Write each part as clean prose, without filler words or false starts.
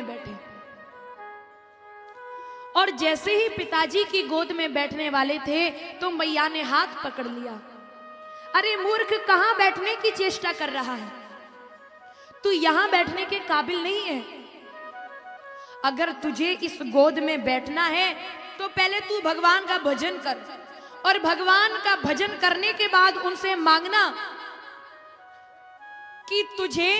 में बैठे। और जैसे ही पिताजी की गोद में बैठने वाले थे तो मैया ने हाथ पकड़ लिया। अरे मूर्ख, कहां बैठने की चेष्टा कर रहा है? तू यहां बैठने के काबिल नहीं है। अगर तुझे इस गोद में बैठना है तो पहले तू भगवान का भजन कर, और भगवान का भजन करने के बाद उनसे मांगना कि तुझे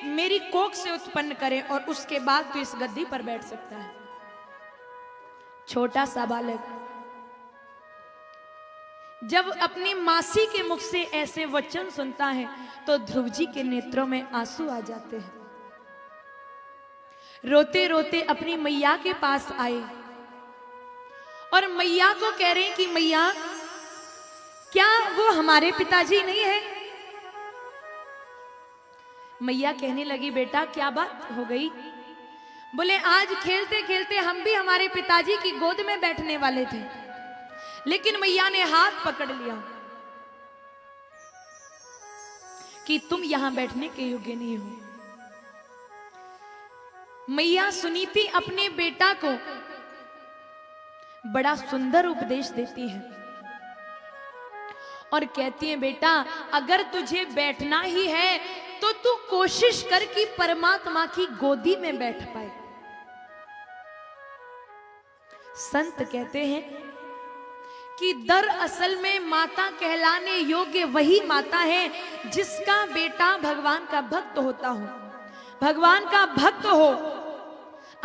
मेरी कोख से उत्पन्न करे, और उसके बाद तू इस गद्दी पर बैठ सकता है। छोटा सा बालक जब अपनी मासी के मुख से ऐसे वचन सुनता है तो ध्रुव जी के नेत्रों में आंसू आ जाते हैं। रोते रोते अपनी मैया के पास आए और मैया को कह रहे हैं कि मैया, क्या वो हमारे पिताजी नहीं है? मैया कहने लगी, बेटा क्या बात हो गई? बोले, आज खेलते खेलते हम भी हमारे पिताजी की गोद में बैठने वाले थे, लेकिन मैया ने हाथ पकड़ लिया कि तुम यहां बैठने के योग्य नहीं हो। मैया सुनीति अपने बेटा को बड़ा सुंदर उपदेश देती है और कहती है, बेटा अगर तुझे बैठना ही है तो तू कोशिश कर कि परमात्मा की गोदी में बैठ पाए। संत कहते हैं कि दरअसल में माता कहलाने योग्य वही माता है जिसका बेटा भगवान का भक्त होता हो, भगवान का भक्त हो।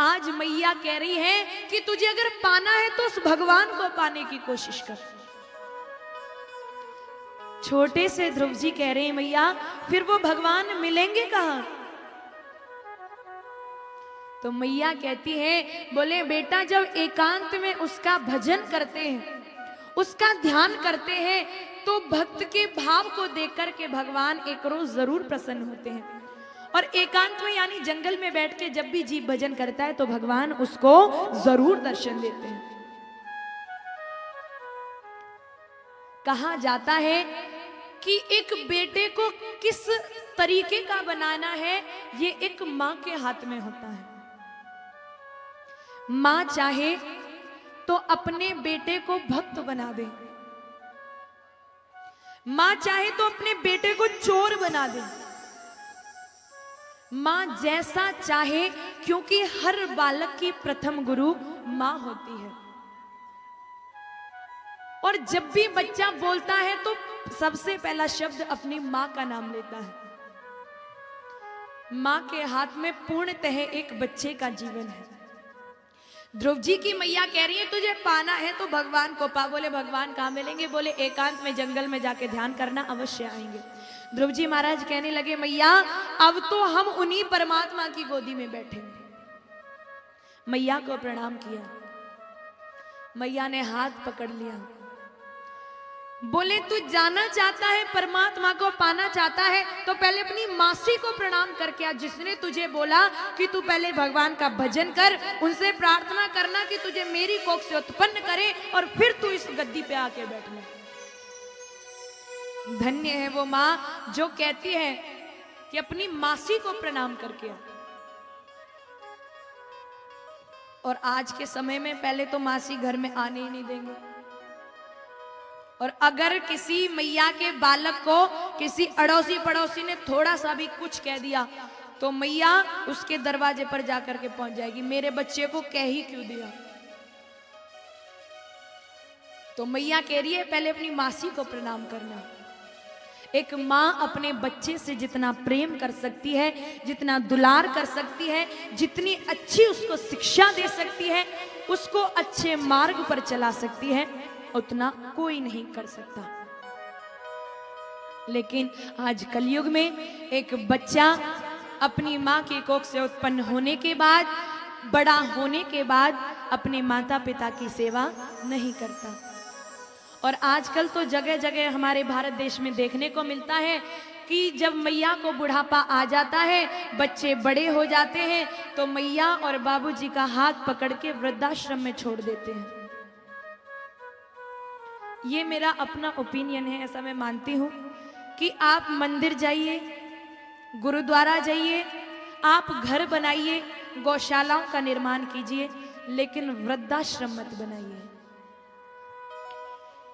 आज मैया कह रही है कि तुझे अगर पाना है तो उस भगवान को पाने की कोशिश कर। छोटे से ध्रुव जी कह रहे हैं, मैया फिर वो भगवान मिलेंगे कहां? तो मैया कहती है, बोले बेटा जब एकांत में उसका भजन करते हैं, उसका ध्यान करते हैं, तो भक्त के भाव को देख कर के भगवान एक रोज जरूर प्रसन्न होते हैं। और एकांत में यानी जंगल में बैठ के जब भी जीव भजन करता है तो भगवान उसको जरूर दर्शन देते हैं। कहा जाता है कि एक बेटे को किस तरीके का बनाना है ये एक मां के हाथ में होता है। मां चाहे तो अपने बेटे को भक्त बना दे, मां चाहे तो अपने बेटे को चोर बना दे, मां जैसा चाहे, क्योंकि हर बालक की प्रथम गुरु मां होती है। और जब भी बच्चा बोलता है तो सबसे पहला शब्द अपनी मां का नाम लेता है। मां के हाथ में पूर्णतः एक बच्चे का जीवन है। ध्रुव जी की मैया कह रही है, तुझे पाना है तो भगवान को पा। बोले, भगवान कहां मिलेंगे? बोले, एकांत में जंगल में जाके ध्यान करना, अवश्य आएंगे। ध्रुव जी महाराज कहने लगे, मैया अब तो हम उन्हीं परमात्मा की गोदी में बैठेंगे। मैया को प्रणाम किया, मैया ने हाथ पकड़ लिया। बोले, तू जाना चाहता है, परमात्मा को पाना चाहता है, तो पहले अपनी मासी को प्रणाम करके आ, जिसने तुझे बोला कि तू पहले भगवान का भजन कर, उनसे प्रार्थना करना कि तुझे मेरी कोख से उत्पन्न करे और फिर तू इस गद्दी पे आके बैठना। धन्य है वो मां जो कहती है कि अपनी मासी को प्रणाम करके आ। और आज के समय में पहले तो मासी घर में आने ही नहीं देंगे, और अगर किसी मैया के बालक को किसी अड़ोसी पड़ोसी ने थोड़ा सा भी कुछ कह दिया तो मैया उसके दरवाजे पर जाकर के पहुंच जाएगी, मेरे बच्चे को कह ही क्यों दिया। तो मैया कह रही है पहले अपनी मासी को प्रणाम करना। एक माँ अपने बच्चे से जितना प्रेम कर सकती है, जितना दुलार कर सकती है, जितनी अच्छी उसको शिक्षा दे सकती है, उसको अच्छे मार्ग पर चला सकती है, उतना कोई नहीं कर सकता। लेकिन आज कलयुग में एक बच्चा अपनी माँ की कोख से उत्पन्न होने के बाद, बड़ा होने के बाद अपने माता पिता की सेवा नहीं करता। और आजकल तो जगह जगह हमारे भारत देश में देखने को मिलता है कि जब मैया को बुढ़ापा आ जाता है, बच्चे बड़े हो जाते हैं, तो मैया और बाबूजी का हाथ पकड़ के वृद्धाश्रम में छोड़ देते हैं। ये मेरा अपना ओपिनियन है, ऐसा मैं मानती हूँ कि आप मंदिर जाइए, गुरुद्वारा जाइए, आप घर बनाइए, गौशालाओं का निर्माण कीजिए, लेकिन वृद्धाश्रम मत बनाइए।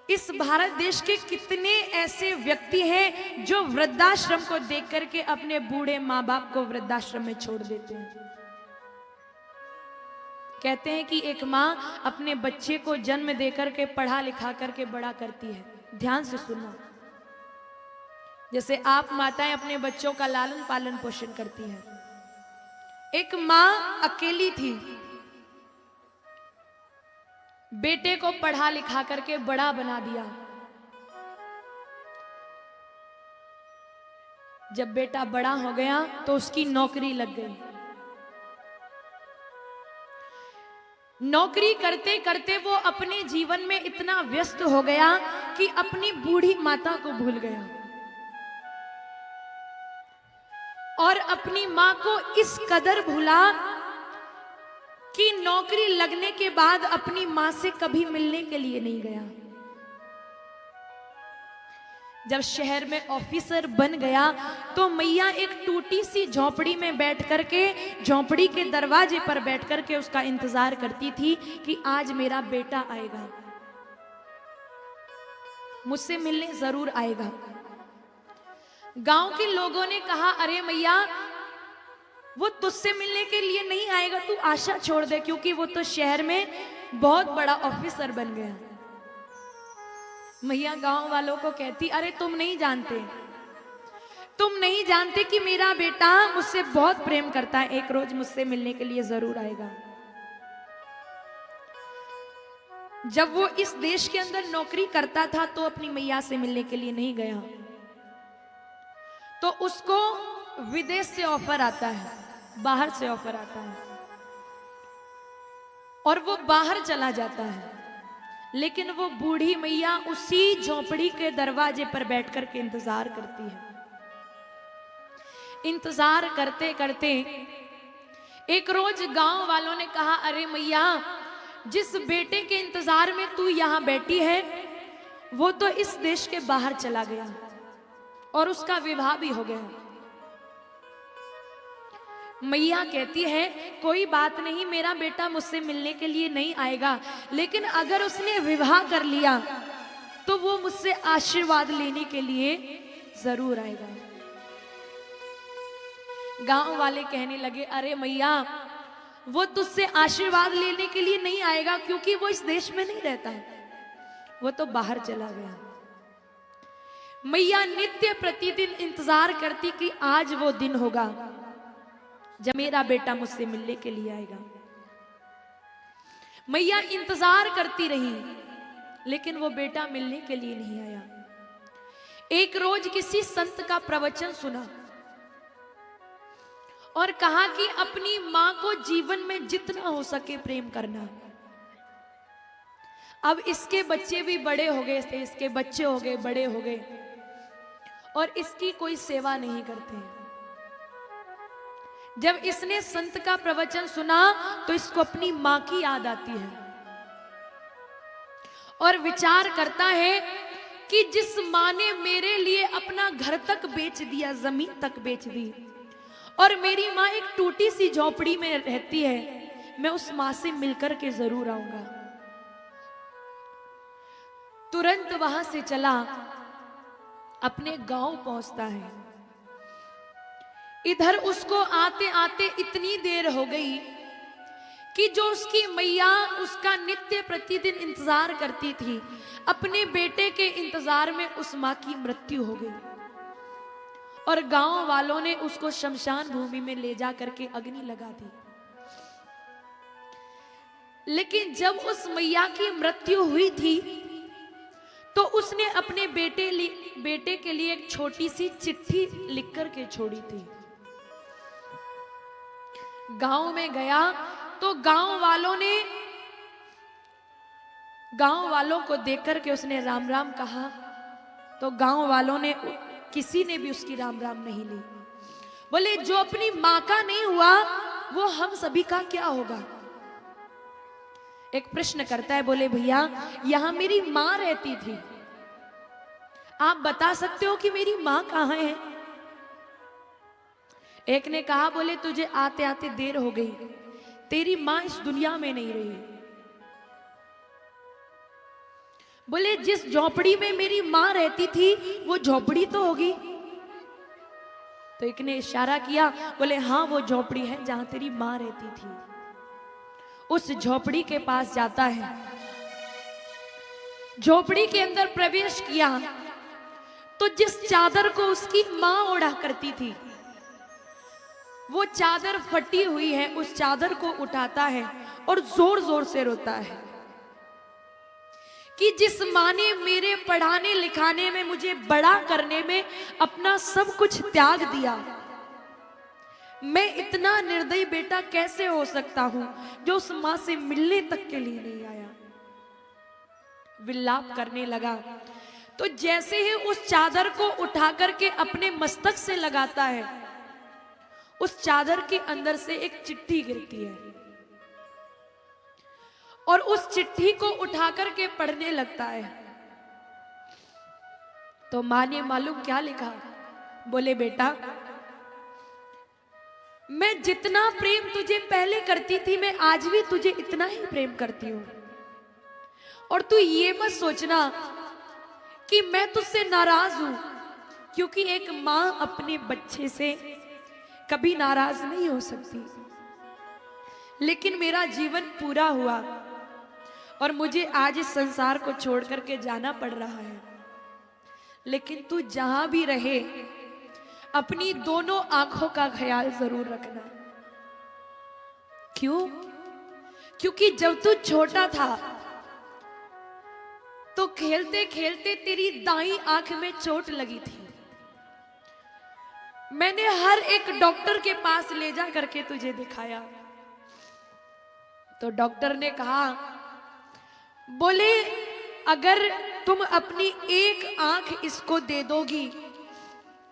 इस भारत देश के कितने ऐसे व्यक्ति हैं जो वृद्धाश्रम को देख करके अपने बूढ़े माँ बाप को वृद्धाश्रम में छोड़ देते हैं। कहते हैं कि एक माँ अपने बच्चे को जन्म देकर के पढ़ा लिखा करके बड़ा करती है। ध्यान से सुनना, जैसे आप माताएं अपने बच्चों का लालन पालन पोषण करती हैं। एक माँ अकेली थी, बेटे को पढ़ा लिखा करके बड़ा बना दिया। जब बेटा बड़ा हो गया तो उसकी नौकरी लग गई। नौकरी करते करते वो अपने जीवन में इतना व्यस्त हो गया कि अपनी बूढ़ी माता को भूल गया और अपनी मां को इस कदर भूला कि नौकरी लगने के बाद अपनी मां से कभी मिलने के लिए नहीं गया। जब शहर में ऑफिसर बन गया तो मैया एक टूटी सी झोपड़ी में बैठ करके, झोपड़ी के दरवाजे पर बैठ करके उसका इंतजार करती थी कि आज मेरा बेटा आएगा, मुझसे मिलने जरूर आएगा। गांव के लोगों ने कहा, अरे मैया वो तुझसे मिलने के लिए नहीं आएगा, तू आशा छोड़ दे, क्योंकि वो तो शहर में बहुत बड़ा ऑफिसर बन गया। मैया गांव वालों को कहती, अरे तुम नहीं जानते कि मेरा बेटा मुझसे बहुत प्रेम करता है, एक रोज मुझसे मिलने के लिए जरूर आएगा। जब वो इस देश के अंदर नौकरी करता था तो अपनी मैया से मिलने के लिए नहीं गया, तो उसको विदेश से ऑफर आता है, बाहर से ऑफर आता है और वो बाहर चला जाता है। लेकिन वो बूढ़ी मैया उसी झोपड़ी के दरवाजे पर बैठ कर के इंतजार करती है। इंतजार करते करते एक रोज गांव वालों ने कहा, अरे मैया जिस बेटे के इंतजार में तू यहां बैठी है वो तो इस देश के बाहर चला गया और उसका विवाह भी हो गया। मैया कहती है, कोई बात नहीं, मेरा बेटा मुझसे मिलने के लिए नहीं आएगा, लेकिन अगर उसने विवाह कर लिया तो वो मुझसे आशीर्वाद लेने के लिए जरूर आएगा। गांव वाले कहने लगे, अरे मैया वो तुझसे आशीर्वाद लेने के लिए नहीं आएगा, क्योंकि वो इस देश में नहीं रहता है, वो तो बाहर चला गया। मैया नित्य प्रतिदिन इंतजार करती कि आज वो दिन होगा जब मेरा बेटा मुझसे मिलने के लिए आएगा। मैया इंतजार करती रही, लेकिन वो बेटा मिलने के लिए नहीं आया। एक रोज किसी संत का प्रवचन सुना और कहा कि अपनी मां को जीवन में जितना हो सके प्रेम करना। अब इसके बच्चे भी बड़े हो गए थे, इसके बच्चे हो गए, बड़े हो गए और इसकी कोई सेवा नहीं करते। जब इसने संत का प्रवचन सुना तो इसको अपनी मां की याद आती है और विचार करता है कि जिस मां ने मेरे लिए अपना घर तक बेच दिया, जमीन तक बेच दी, और मेरी मां एक टूटी सी झोपड़ी में रहती है, मैं उस मां से मिलकर के जरूर आऊंगा। तुरंत वहां से चला, अपने गांव पहुंचता है। इधर उसको आते आते इतनी देर हो गई कि जो उसकी मैया उसका नित्य प्रतिदिन इंतजार करती थी, अपने बेटे के इंतजार में उस मां की मृत्यु हो गई और गांव वालों ने उसको शमशान भूमि में ले जा करके अग्नि लगा दी। लेकिन जब उस मैया की मृत्यु हुई थी तो उसने अपने बेटे के लिए एक छोटी सी चिट्ठी लिख करके छोड़ी थी। गांव में गया तो गांव वालों को देखकर के उसने राम राम कहा, तो गांव वालों ने किसी ने भी उसकी राम राम नहीं ली। बोले जो अपनी मां का नहीं हुआ वो हम सभी का क्या होगा। एक प्रश्न करता है, बोले भैया यहां मेरी मां रहती थी, आप बता सकते हो कि मेरी मां कहां है। एक ने कहा, बोले तुझे आते आते देर हो गई, तेरी मां इस दुनिया में नहीं रही। बोले जिस झोपड़ी में मेरी मां रहती थी वो झोपड़ी तो होगी। तो एक ने इशारा किया, बोले हाँ वो झोपड़ी है जहां तेरी मां रहती थी। उस झोपड़ी के पास जाता है, झोपड़ी के अंदर प्रवेश किया तो जिस चादर को उसकी मां ओढ़ा करती थी वो चादर फटी हुई है। उस चादर को उठाता है और जोर जोर से रोता है कि जिस मां ने मेरे पढ़ाने लिखाने में, मुझे बड़ा करने में अपना सब कुछ त्याग दिया, मैं इतना निर्दयी बेटा कैसे हो सकता हूं जो उस मां से मिलने तक के लिए नहीं आया। विलाप करने लगा। तो जैसे ही उस चादर को उठा करके अपने मस्तक से लगाता है, उस चादर के अंदर से एक चिट्ठी गिरती है और उस चिट्ठी को उठा करके पढ़ने लगता है। तो मां ने मालूम क्या लिखा, बोले बेटा मैं जितना प्रेम तुझे पहले करती थी मैं आज भी तुझे इतना ही प्रेम करती हूं, और तू ये मत सोचना कि मैं तुझसे नाराज हूं, क्योंकि एक मां अपने बच्चे से कभी नाराज नहीं हो सकती। लेकिन मेरा जीवन पूरा हुआ और मुझे आज इस संसार को छोड़ करके जाना पड़ रहा है, लेकिन तू जहां भी रहे अपनी दोनों आंखों का ख्याल जरूर रखना। क्यों? क्योंकि जब तू छोटा था तो खेलते खेलते तेरी दाईं आंख में चोट लगी थी। मैंने हर एक डॉक्टर के पास ले जा करके तुझे दिखाया, तो डॉक्टर ने कहा, बोले अगर तुम अपनी एक आंख इसको दे दोगी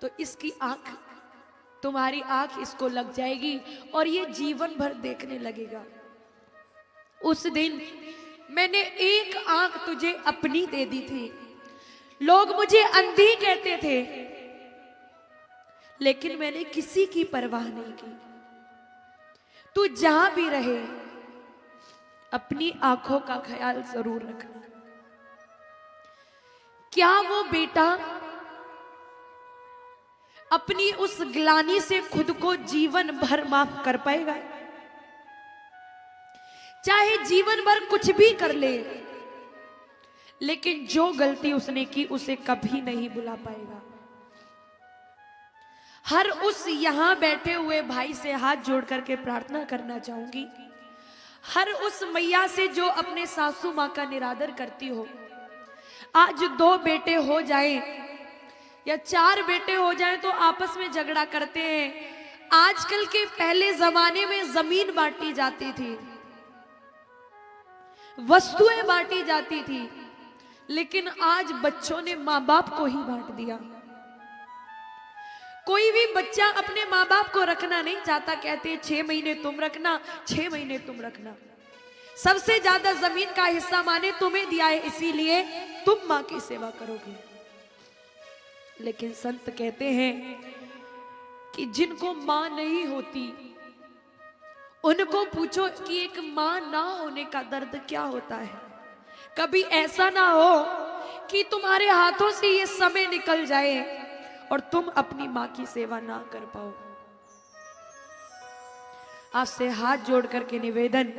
तो इसकी आंख, तुम्हारी आंख इसको लग जाएगी और ये जीवन भर देखने लगेगा। उस दिन मैंने एक आंख तुझे अपनी दे दी थी। लोग मुझे अंधी कहते थे, लेकिन मैंने किसी की परवाह नहीं की। तू जहां भी रहे अपनी आंखों का ख्याल जरूर रखना। क्या वो बेटा अपनी उस ग्लानि से खुद को जीवन भर माफ कर पाएगा? चाहे जीवन भर कुछ भी कर ले, लेकिन जो गलती उसने की उसे कभी नहीं भुला पाएगा। हर उस यहां बैठे हुए भाई से हाथ जोड़ करके प्रार्थना करना चाहूंगी, हर उस मैया से जो अपने सासू मां का निरादर करती हो, आज 2 बेटे हो जाएं या 4 बेटे हो जाएं तो आपस में झगड़ा करते हैं। आजकल के पहले जमाने में जमीन बांटी जाती थी, वस्तुएं बांटी जाती थी, लेकिन आज बच्चों ने मां बाप को ही बांट दिया। कोई भी बच्चा अपने मां बाप को रखना नहीं चाहता, कहते 6 महीने तुम रखना, 6 महीने तुम रखना। सबसे ज्यादा जमीन का हिस्सा मां ने तुम्हें दिया है, इसीलिए तुम मां की सेवा करोगे। लेकिन संत कहते हैं कि जिनको मां नहीं होती उनको पूछो कि एक मां ना होने का दर्द क्या होता है। कभी ऐसा ना हो कि तुम्हारे हाथों से ये समय निकल जाए और तुम अपनी मां की सेवा ना कर पाओ। आपसे हाथ जोड़ करके निवेदन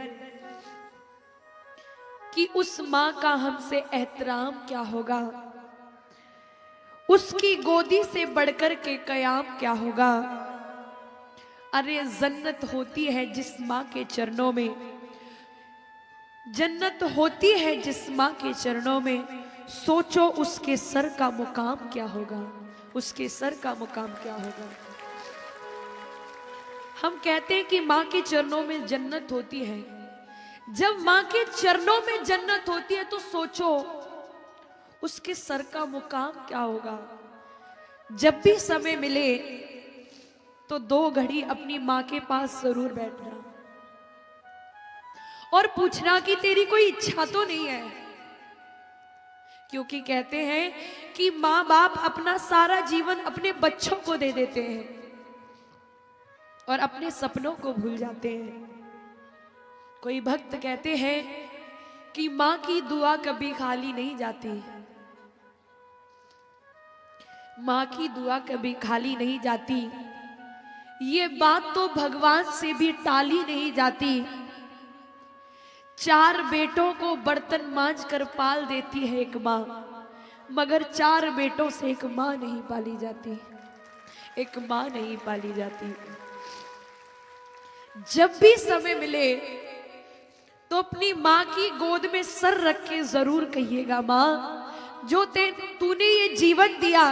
कि उस मां का हमसे एहतराम क्या होगा, उसकी गोदी से बढ़कर के कयाम क्या होगा। अरे जन्नत होती है जिस मां के चरणों में, जन्नत होती है जिस मां के चरणों में। सोचो उसके सर का मुकाम क्या होगा, उसके सर का मुकाम क्या होगा। हम कहते हैं कि मां के चरणों में जन्नत होती है। जब मां के चरणों में जन्नत होती है तो सोचो उसके सर का मुकाम क्या होगा। जब भी समय मिले तो 2 घड़ी अपनी मां के पास जरूर बैठना और पूछना कि तेरी कोई इच्छा तो नहीं है, क्योंकि कहते हैं कि मां बाप अपना सारा जीवन अपने बच्चों को दे देते हैं, और अपने सपनों को भूल जाते हैं। कोई भक्त कहते हैं कि मां की दुआ कभी खाली नहीं जाती, मां की दुआ कभी खाली नहीं जाती। ये बात तो भगवान से भी टाली नहीं जाती। 4 बेटों को बर्तन मांझ कर पाल देती है एक मां, मगर 4 बेटों से एक मां नहीं पाली जाती, एक मां नहीं पाली जाती। जब भी समय मिले तो अपनी मां की गोद में सर रख के जरूर कहिएगा, मां जो तूने ये जीवन दिया,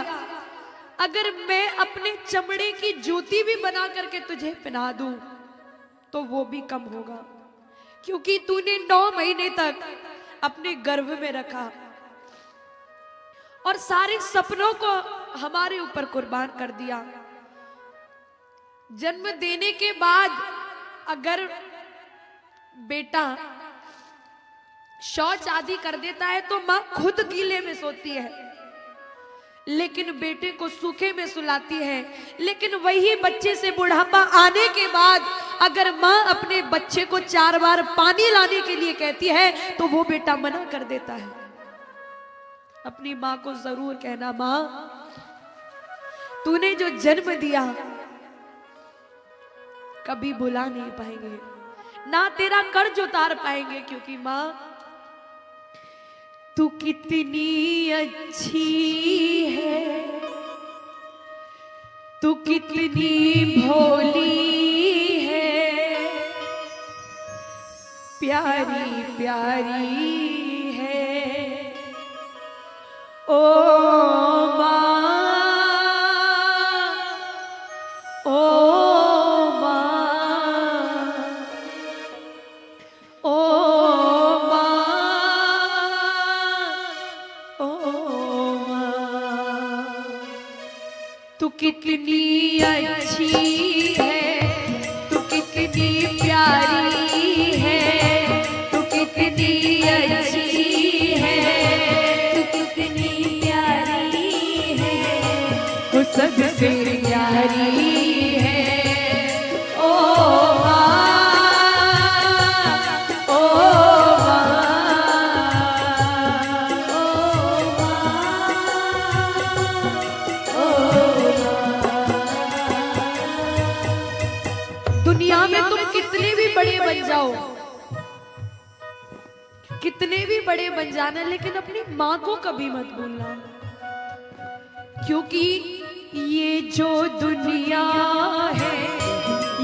अगर मैं अपने चमड़े की जूती भी बना करके तुझे पहना दूं तो वो भी कम होगा, क्योंकि तूने 9 महीने तक अपने गर्भ में रखा और सारे सपनों को हमारे ऊपर कुर्बान कर दिया। जन्म देने के बाद अगर बेटा शौच आदि कर देता है तो मां खुद गीले में सोती है, लेकिन बेटे को सूखे में सुलाती है। लेकिन वही बच्चे से बुढ़ापा आने के बाद अगर मां अपने बच्चे को 4 बार पानी लाने के लिए कहती है तो वो बेटा मना कर देता है। अपनी मां को जरूर कहना, मां तूने जो जन्म दिया कभी भुला नहीं पाएंगे, ना तेरा कर्ज उतार पाएंगे, क्योंकि मां तू कितनी अच्छी है, तू कितनी भोली है, प्यारी प्यारी है ओ मां, ओ मां, ओ मां, ओ मां। तू कितनी अच्छी है, तू कितनी प्यारी है, तू कितनी अच्छी है, तू कितनी प्यारी है, तू सबसे प्यारी है ओ मां, ओ मां, ओ मां। दुनिया में तुम कितने भी बड़े बन जाओ, कितने भी बड़े बन जाना, लेकिन अपनी मां को कभी मत भूलना, क्योंकि ये जो दुनिया है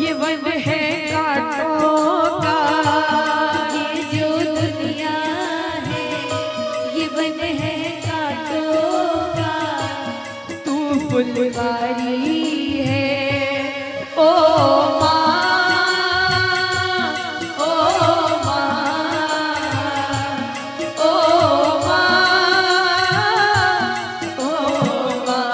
ये वन है कांटों का, ये जो दुनिया है ये वन है कांटों का, तू फुलवारी है ओ मां, ओ मां, ओ मां, ओ मां।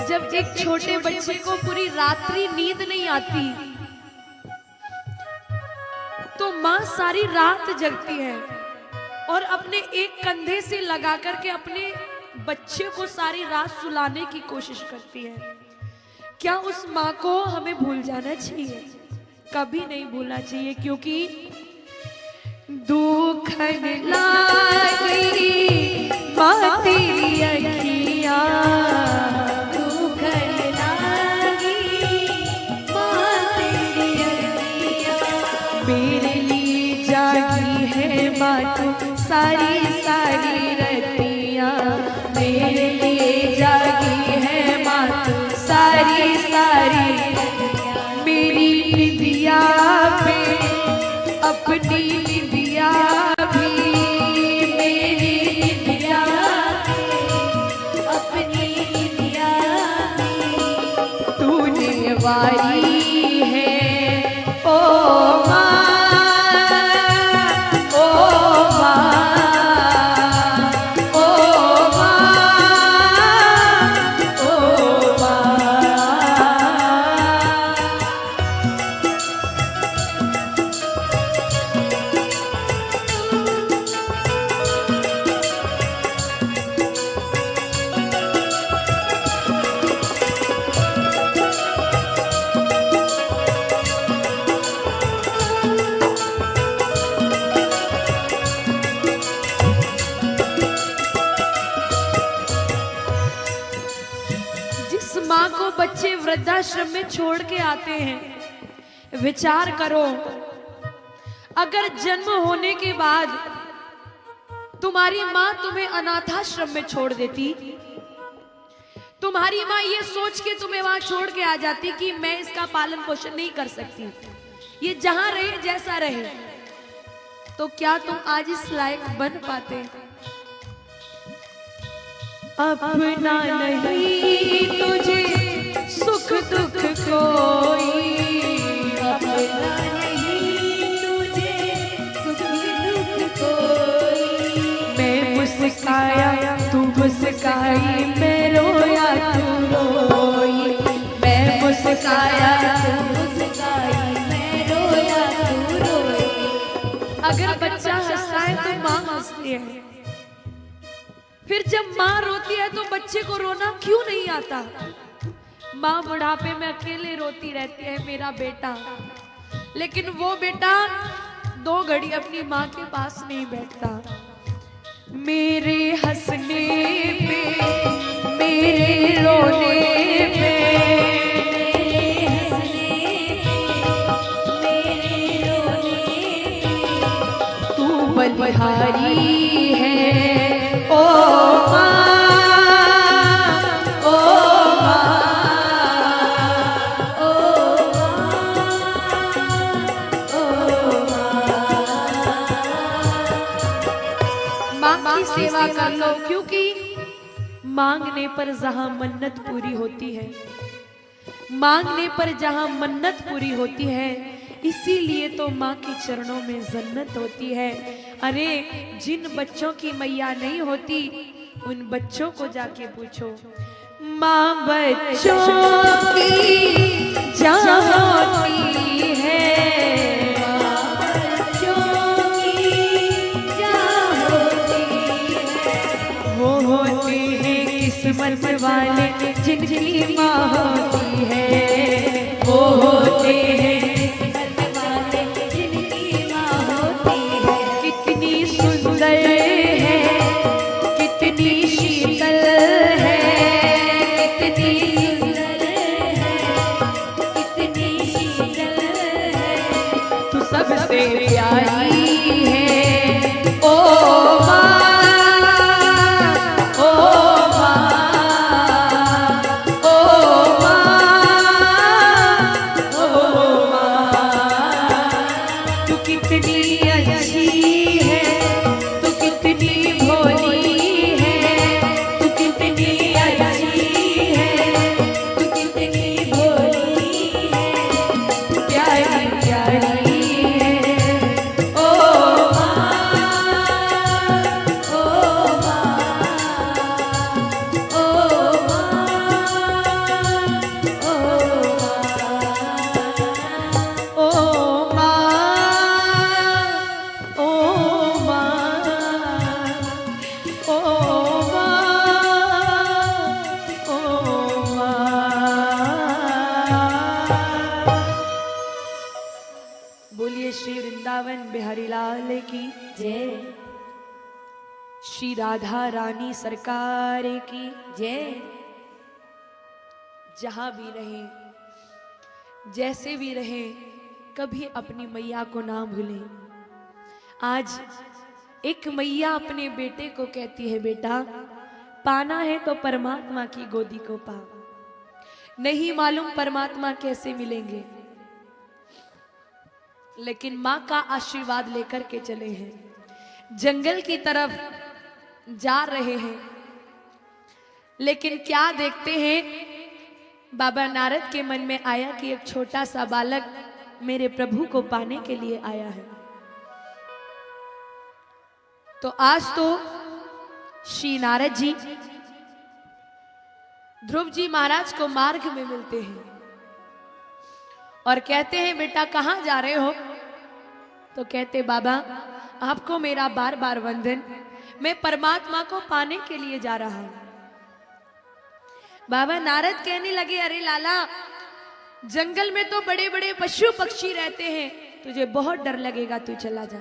जब एक छोटे बच्चे को पूरी रात्रि नींद नहीं आती तो मां सारी रात जगती है और अपने एक कंधे से लगा करके अपने बच्चे को सारी रात सुलाने की कोशिश करती है। क्या उस मां को हमें भूल जाना चाहिए? कभी नहीं भूलना चाहिए, क्योंकि दुखन लागी मां तेरी अखियां, दुखन लागी मां तेरी अखियां, मेरे लिए जागी है मां तू सारी सारी रतियां, मेरे लिए जागी है मां तू सारी सारी रतियां, मेरी निदिया पे अपनी निदिया भी, मेरी निदिया पे अपनी निदिया भी तूने वारी है ओ मां। बच्चे वृद्धाश्रम में छोड़ के आते हैं। विचार करो, अगर जन्म होने के बाद तुम्हारी माँ तुम्हें अनाथाश्रम में छोड़ देती, तुम्हारी माँ ये सोच के तुम्हें वहां छोड़ के आ जाती कि मैं इसका पालन पोषण नहीं कर सकती, ये जहां रहे जैसा रहे, तो क्या तुम आज इस लायक बन पाते? अपना नहीं तुझे सुख दुख कोई, अपना नहीं तुझे सुख दुख कोई। मैं मुस्काया तू मुस्काई, मैं रोया तू रोई, मैं मुस्काया तू मुस्काई, मैं रोया तू रोई। अगर बच्चा हंसता है तो माँ हंसती है, फिर जब माँ रोती है तो बच्चे को रोना क्यों नहीं आता? माँ बुढ़ापे में अकेले रोती रहती है, मेरा बेटा, लेकिन वो बेटा 2 घड़ी अपनी माँ के पास नहीं बैठता। मेरे हंसने पे, मेरे रोने पे, मेरे हंसने पे, मेरे रोने पे, तू बलिहारी है ओ माँ, ओ माँ, ओ माँ, माँ की सेवा कर लो, क्योंकि मांगने पर जहां मन्नत पूरी होती है, मांगने पर जहां मन्नत पूरी होती है, इसीलिए तो माँ के चरणों में जन्नत होती है। अरे जिन बच्चों की मैया नहीं होती, उन बच्चों को जाके पूछो, माँ बच्चों की जान होती है, माँ बच्चों की जान होती है। वो होते हैं किस्मत वाले जिनकी माँ होती है, वो होते हैं सबसे प्यारी है ओ माँ, ओ माँ, ओ माँ, ओ माँ। तू कितनी अच्छी है, तू कितनी भोली है, तू कितनी अच्छी है, तू कितनी भोली है, प्यारी प्यारी। श्री वृंदावन बिहारी लाल की जय, श्री राधा रानी सरकार की जय। जहां भी रहे, जैसे भी रहे, कभी अपनी मैया को ना भूलें। आज एक मैया अपने बेटे को कहती है, बेटा पाना है तो परमात्मा की गोदी को पा। नहीं मालूम परमात्मा कैसे मिलेंगे, लेकिन माँ का आशीर्वाद लेकर के चले हैं, जंगल की तरफ जा रहे हैं। लेकिन क्या देखते हैं, बाबा नारद के मन में आया कि एक छोटा सा बालक मेरे प्रभु को पाने के लिए आया है। तो आज तो श्री नारद जी ध्रुव जी महाराज को मार्ग में मिलते हैं और कहते हैं, बेटा कहाँ जा रहे हो? तो कहते, बाबा आपको मेरा बार बार वंदन, मैं परमात्मा को पाने के लिए जा रहा हूं। बाबा नारद कहने लगे, अरे लाला जंगल में तो बड़े बड़े पशु पक्षी रहते हैं, तुझे बहुत डर लगेगा, तू चला जा।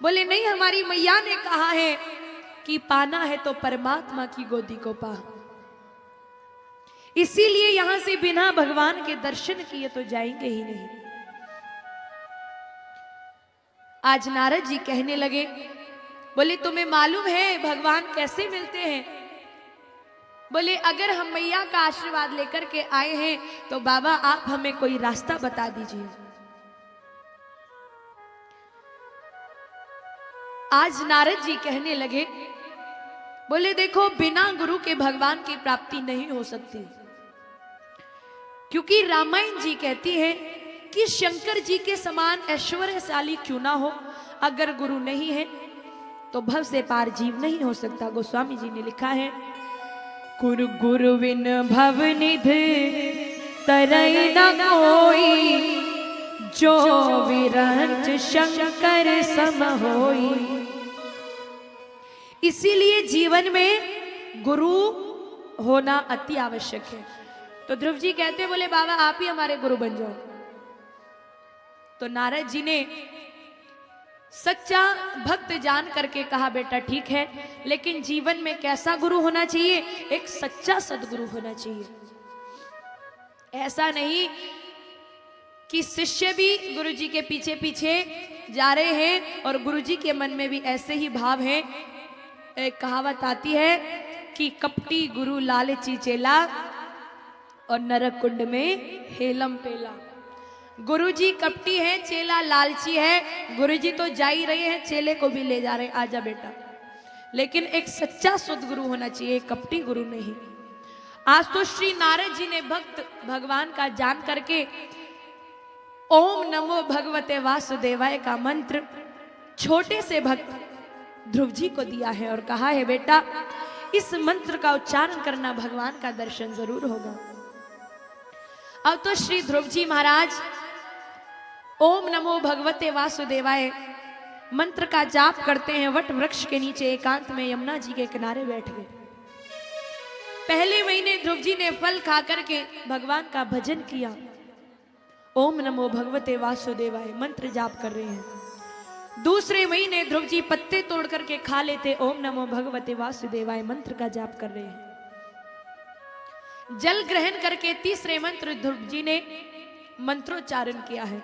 बोले नहीं, हमारी मैया ने कहा है कि पाना है तो परमात्मा की गोदी को पा। इसीलिए यहां से बिना भगवान के दर्शन किए तो जाएंगे ही नहीं। आज नारद जी कहने लगे, बोले तुम्हें मालूम है भगवान कैसे मिलते हैं? बोले अगर हम मैया का आशीर्वाद लेकर के आए हैं तो बाबा आप हमें कोई रास्ता बता दीजिए। आज नारद जी कहने लगे, बोले देखो बिना गुरु के भगवान की प्राप्ति नहीं हो सकती, क्योंकि रामायण जी कहती है कि शंकर जी के समान ऐश्वर्यशाली क्यों ना हो, अगर गुरु नहीं है तो भव से पार जीव नहीं हो सकता। गोस्वामी जी ने लिखा है, गुरु गुरु बिन भव निधि तरई न कोई, जो विरंच शंकर सम होई। इसीलिए जीवन में गुरु होना अति आवश्यक है। तो ध्रुव जी कहते, बोले बाबा आप ही हमारे गुरु बन जाओ। तो नारद जी ने सच्चा भक्त जान करके कहा, बेटा ठीक है, लेकिन जीवन में कैसा गुरु होना चाहिए? एक सच्चा सदगुरु होना चाहिए। ऐसा नहीं कि शिष्य भी गुरु जी के पीछे पीछे जा रहे हैं और गुरु जी के मन में भी ऐसे ही भाव हैं। एक कहावत आती है कि कपटी गुरु लालची चेला और नरक कुंड में हेलम पेला। गुरुजी कपटी है, चेला लालची है। गुरुजी तो जा ही रहे हैं, चेले को भी ले जा रहे हैं, आजा बेटा। लेकिन एक सच्चा सद्गुरु होना चाहिए, कपटी गुरु नहीं। आज तो श्री नारद जी ने भक्त भगवान का जान करके ओम नमो भगवते वासुदेवाय का मंत्र छोटे से भक्त ध्रुव जी को दिया है और कहा है, बेटा इस मंत्र का उच्चारण करना, भगवान का दर्शन जरूर होगा। अब तो श्री ध्रुव जी महाराज ओम नमो भगवते वासुदेवाय मंत्र का जाप करते हैं। वट वृक्ष के नीचे एकांत में यमुना जी के किनारे बैठ गए। पहले महीने ध्रुव जी ने फल खा करके भगवान का भजन किया, ओम नमो भगवते वासुदेवाय मंत्र जाप कर रहे हैं। दूसरे महीने ध्रुव जी पत्ते तोड़ करके खा लेते, ओम नमो भगवते वासुदेवाय मंत्र का जाप कर रहे हैं। जल ग्रहण करके तीसरे मंत्र ध्रुव जी ने मंत्रोच्चारण किया है।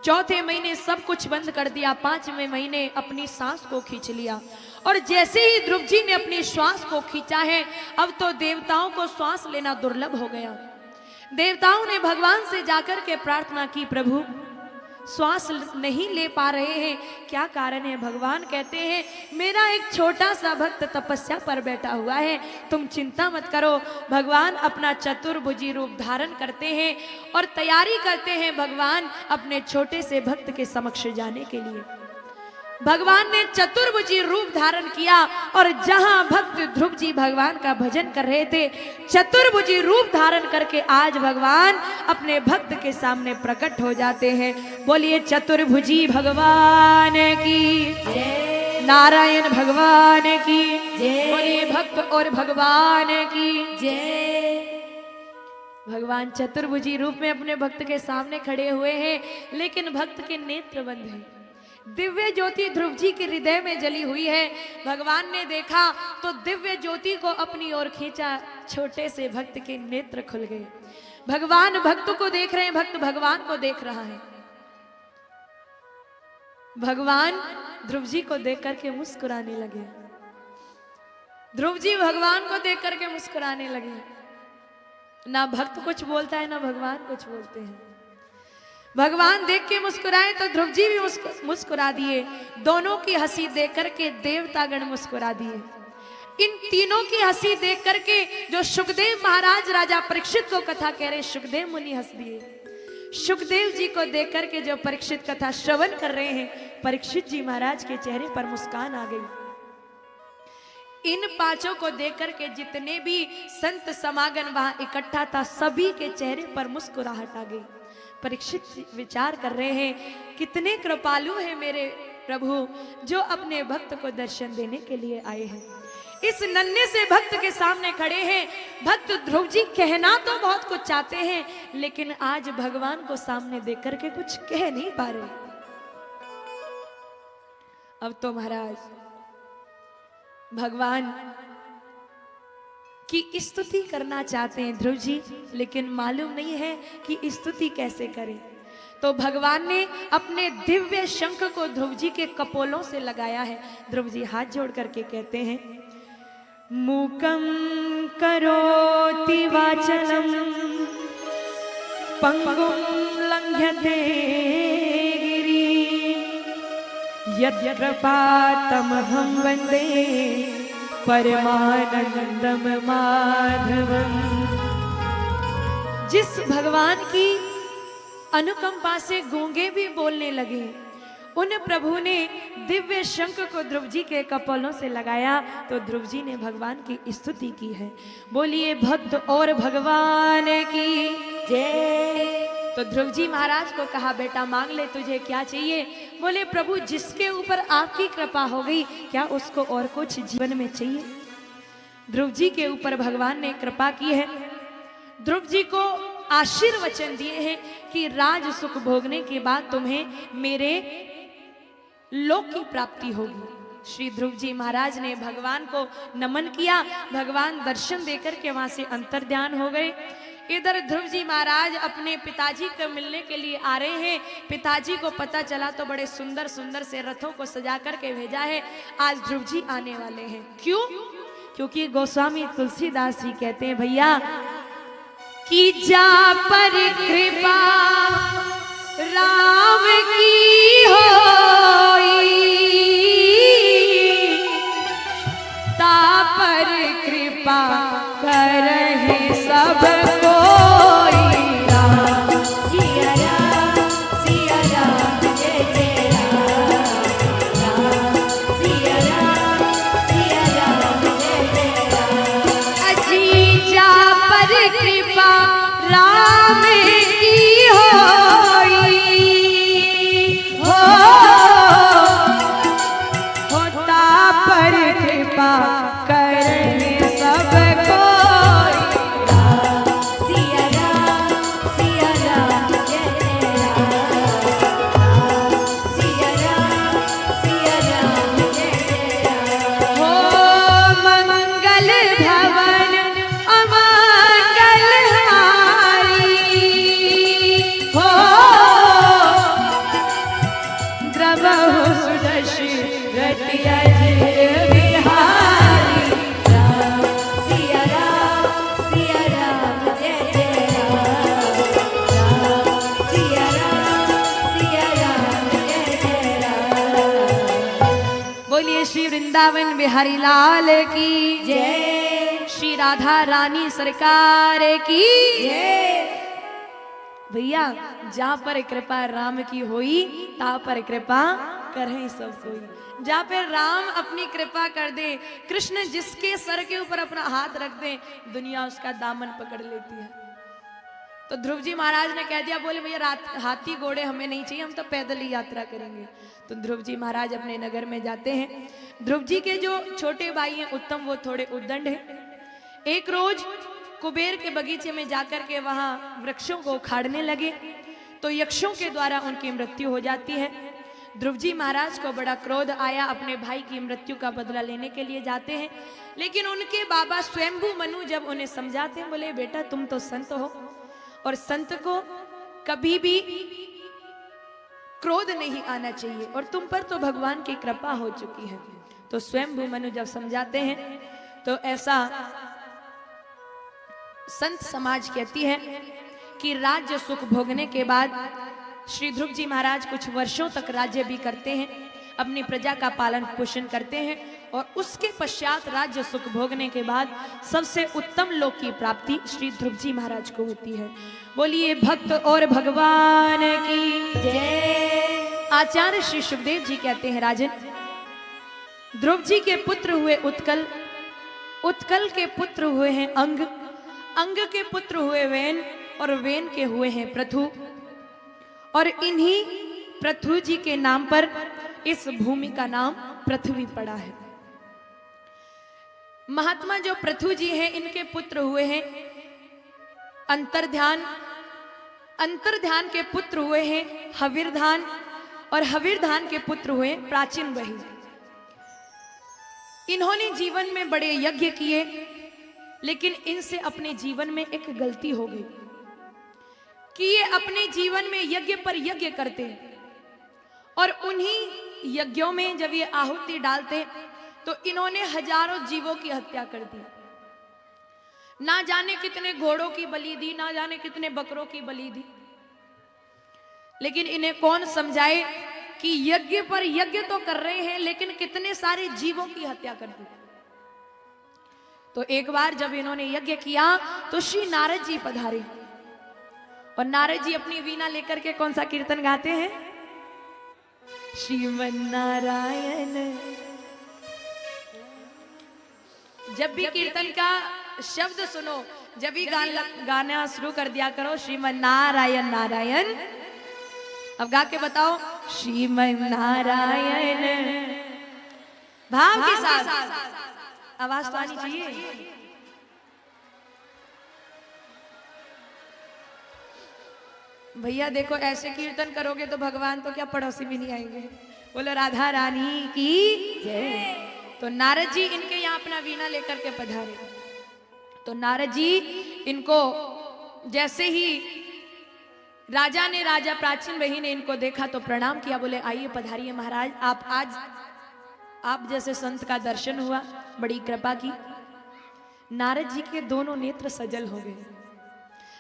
चौथे महीने सब कुछ बंद कर दिया। पांचवें महीने अपनी सांस को खींच लिया और जैसे ही ध्रुव जी ने अपनी श्वास को खींचा है, अब तो देवताओं को श्वास लेना दुर्लभ हो गया। देवताओं ने भगवान से जाकर के प्रार्थना की, प्रभु श्वास नहीं ले पा रहे हैं, क्या कारण है? भगवान कहते हैं, मेरा एक छोटा सा भक्त तपस्या पर बैठा हुआ है, तुम चिंता मत करो। भगवान अपना चतुर्भुजी रूप धारण करते हैं और तैयारी करते हैं भगवान अपने छोटे से भक्त के समक्ष जाने के लिए। भगवान ने चतुर्भुजी रूप धारण किया और जहां भक्त ध्रुव जी भगवान का भजन कर रहे थे, चतुर्भुजी रूप धारण करके आज भगवान अपने भक्त के सामने प्रकट हो जाते हैं। बोलिए चतुर्भुजी भगवान की जय, नारायण भगवान की जय, बोलिए भक्त और भगवान की जय। भगवान चतुर्भुजी रूप में अपने भक्त के सामने खड़े हुए हैं, लेकिन भक्त के नेत्र बंद हैं। दिव्य ज्योति ध्रुव जी के हृदय में जली हुई है। भगवान ने देखा तो दिव्य ज्योति को अपनी ओर खींचा, छोटे से भक्त के नेत्र खुल गए। भगवान भक्त को देख रहे हैं, भक्त भगवान को देख रहा है। भगवान ध्रुव जी को देख करके मुस्कुराने लगे। ध्रुव जी भगवान को देख करके मुस्कुराने लगे। ना भक्त कुछ बोलता है, ना भगवान कुछ बोलते हैं। भगवान देख के मुस्कुराए तो ध्रुव जी भी मुस्कुरा दिए। दोनों की हंसी देख करके देवतागण मुस्कुरा दिए। इन तीनों की हंसी देख करके जो सुखदेव महाराज राजा परीक्षित को कथा कह रहे, सुखदेव मुनि हंस दिए। सुखदेव जी को देख करके जो परीक्षित कथा श्रवण कर रहे हैं, परीक्षित जी महाराज के चेहरे पर मुस्कान आ गई। इन पांचों को देख करके जितने भी संत समागम वहां इकट्ठा था, सभी के चेहरे पर मुस्कुराहट आ गई। परीक्षित विचार कर रहे हैं, कितने कृपालु हैं मेरे प्रभु, जो अपने भक्त को दर्शन देने के लिए आए हैं। इस नन्हे से भक्त के सामने खड़े हैं। भक्त ध्रुव जी कहना तो बहुत कुछ चाहते हैं, लेकिन आज भगवान को सामने देख करके कुछ कह नहीं पा रहे। अब तो महाराज भगवान कि स्तुति करना चाहते हैं ध्रुव जी, लेकिन मालूम नहीं है कि स्तुति कैसे करें। तो भगवान ने अपने दिव्य शंख को ध्रुव जी के कपोलों से लगाया है। ध्रुव जी हाथ जोड़ करके कहते हैं, मूकं करोति वाचलम पंगुं लंघ्यते गिरि यत्कृपातमहं वन्दे परमानंदम माधवम। जिस भगवान की अनुकंपा से गूंगे भी बोलने लगे, उन प्रभु ने दिव्य शंख को ध्रुव जी के कपोलों से लगाया तो ध्रुव जी ने भगवान की स्तुति की है। बोलिए भक्त और भगवान की जय। तो ध्रुव जी महाराज को कहा, बेटा मांग ले, तुझे क्या चाहिए? बोले प्रभु, जिसके ऊपर आपकी कृपा हो गई, क्या उसको और कुछ जीवन में चाहिए? ध्रुव जी के ऊपर भगवान ने कृपा की है। ध्रुव जी को आशीर्वचन दिए हैं कि राज सुख भोगने के बाद तुम्हें मेरे लोक की प्राप्ति होगी। श्री ध्रुव जी महाराज ने भगवान को नमन किया। भगवान दर्शन देकर के वहां से अंतर्ध्यान हो गए। इधर ध्रुव जी महाराज अपने पिताजी को मिलने के लिए आ रहे हैं। पिताजी को पता चला तो बड़े सुंदर सुंदर से रथों को सजा करके भेजा है, आज ध्रुव जी आने वाले हैं। क्यों? क्योंकि गोस्वामी तुलसीदास जी कहते हैं, भैया कि जा पर कृपा राम की होई, ता पर कृपा करहि सब कोई। राम सिया राम सिया राम जय जय राम। राम सिया राम सिया राम जय जय राम। अजी जा पर कृपा राम की होई, होता पर कृपा करने सब कोई। राम सिया राम जय जय राम। राम सिया राम जय जय राम। हो मंगल भवन अमंगल हारी, हो द्रवहु सुदशरथ अजिर बिहारी। राम सिया राम जय जय राम। राम सिया राम जय जय राम। बोलिए श्री वृंदावन बिहारी लाल की जय। श्री राधा रानी सरकार की जय। भैया, जहाँ पर कृपा राम की होई, ता पर कृपा करें सब कोई। जहाँ पे राम अपनी कृपा कर दे, कृष्ण जिसके सर के ऊपर अपना हाथ रख दे, दुनिया उसका दामन पकड़ लेती है। तो ध्रुव जी महाराज ने कह दिया, बोले भैया हाथी घोड़े हमें नहीं चाहिए, हम तो पैदल ही यात्रा करेंगे। तो ध्रुव जी महाराज अपने नगर में जाते हैं। ध्रुव जी के जो छोटे भाई हैं उत्तम, वो थोड़े उद्दंड हैं। एक रोज कुबेर के बगीचे में जाकर के वहां वृक्षों को उखाड़ने लगे तो यक्षों के द्वारा उनकी मृत्यु हो जाती है। ध्रुव जी महाराज को बड़ा क्रोध आया, अपने भाई की मृत्यु का बदला लेने के लिए जाते हैं। लेकिन उनके बाबा स्वयंभू मनु जब उन्हें समझाते हैं, बोले बेटा तुम तो संत हो और संत को कभी भी क्रोध नहीं आना चाहिए, और तुम पर तो भगवान की कृपा हो चुकी है। तो स्वयंभू मनु जब समझाते हैं तो ऐसा संत समाज कहती है कि राज्य सुख भोगने के बाद श्री ध्रुव जी महाराज कुछ वर्षों तक राज्य भी करते हैं, अपनी प्रजा का पालन पोषण करते हैं, और उसके पश्चात राज्य सुख भोगने के बाद सबसे उत्तम लोक की प्राप्ति श्री ध्रुव जी महाराज को होती है। बोलिए भक्त और भगवान की जय। आचार्य श्री सुखदेव जी कहते हैं, राजन, ध्रुव जी के पुत्र हुए उत्कल, उत्कल के पुत्र हुए हैं अंग, अंग के पुत्र हुए वेन, और वेन के हुए हैं पृथु, और इन्हीं पृथु जी के नाम पर इस भूमि का नाम पृथ्वी पड़ा है। महात्मा जो पृथु जी हैं, इनके पुत्र हुए हैं अंतर्ध्यान, अंतर्ध्यान के पुत्र हुए हैं हविर्धान, और हविर्धान के पुत्र हुए प्राचीन बही। इन्होंने जीवन में बड़े यज्ञ किए, लेकिन इनसे अपने जीवन में एक गलती हो गई कि ये अपने जीवन में यज्ञ पर यज्ञ करते और उन्हीं यज्ञों में जब ये आहुति डालते तो इन्होंने हजारों जीवों की हत्या कर दी। ना जाने कितने घोड़ों की बलि दी, ना जाने कितने बकरों की बलि दी। लेकिन इन्हें कौन समझाए कि यज्ञ पर यज्ञ तो कर रहे हैं लेकिन कितने सारे जीवों की हत्या कर दी। तो एक बार जब इन्होंने यज्ञ किया तो श्री नारद जी पधारे और नारद जी अपनी वीणा लेकर के कौन सा कीर्तन गाते हैं? श्रीमन नारायण। जब भी कीर्तन का शब्द सुनो, जब भी गाना शुरू कर दिया करो श्रीमन नारायण नारायण। अब गा के बताओ श्रीमन नारायण, भाव के साथ। आवाज तो आनी चाहिए। भैया देखो ऐसे कीर्तन करोगे तो भगवान तो क्या पड़ोसी भी नहीं आएंगे। बोलो राधा रानी की जय। तो नारद जी इनके यहाँ अपना वीणा लेकर के पधारे। तो नारद जी इनको जैसे ही राजा ने, राजा प्राचीन वही ने इनको देखा तो प्रणाम किया। बोले आइए पधारिए महाराज, आप आज आप जैसे संत का दर्शन हुआ, बड़ी कृपा की। नारद जी के दोनों नेत्र सजल हो गए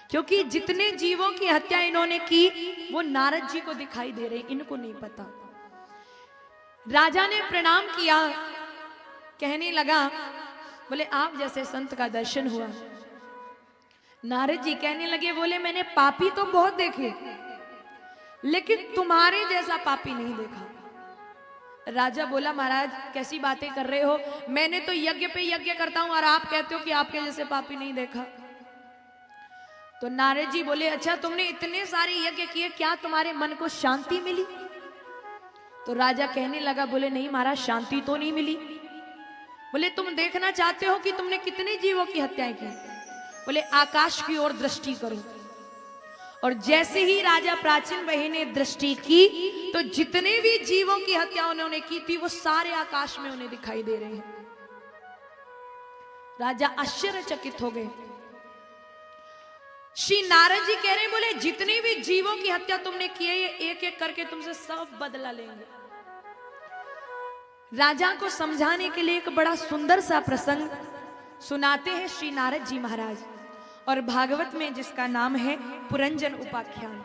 क्योंकि जितने जीवों की हत्या इन्होंने की वो नारद जी को दिखाई दे रहे, इनको नहीं पता। राजा ने प्रणाम किया, कहने लगा बोले आप जैसे संत का दर्शन हुआ। नारद जी कहने लगे, बोले मैंने पापी तो बहुत देखे लेकिन तुम्हारे जैसा पापी नहीं देखा। राजा बोला महाराज कैसी बातें कर रहे हो, मैंने तो यज्ञ पे यज्ञ करता हूं और आप कहते हो कि आपके जैसे पापी नहीं देखा। तो नारद जी बोले अच्छा तुमने इतने सारे यज्ञ किए, क्या तुम्हारे मन को शांति मिली? तो राजा कहने लगा, बोले नहीं महाराज शांति तो नहीं मिली। बोले तुम देखना चाहते हो कि तुमने कितने जीवों की हत्याएं की? बोले आकाश की ओर दृष्टि करो। और जैसे ही राजा प्राचीन वही ने दृष्टि की तो जितने भी जीवों की हत्या उन्होंने की थी वो सारे आकाश में उन्हें दिखाई दे रहे हैं। राजा आश्चर्यचकित हो गए। श्री नारद जी कह रहे हैं, बोले जितने भी जीवों की हत्या तुमने की है ये एक एक करके तुमसे सब बदला लेंगे। राजा को समझाने के लिए एक बड़ा सुंदर सा प्रसंग सुनाते हैं श्री नारद जी महाराज, और भागवत में जिसका नाम है पुरंजन उपाख्यान।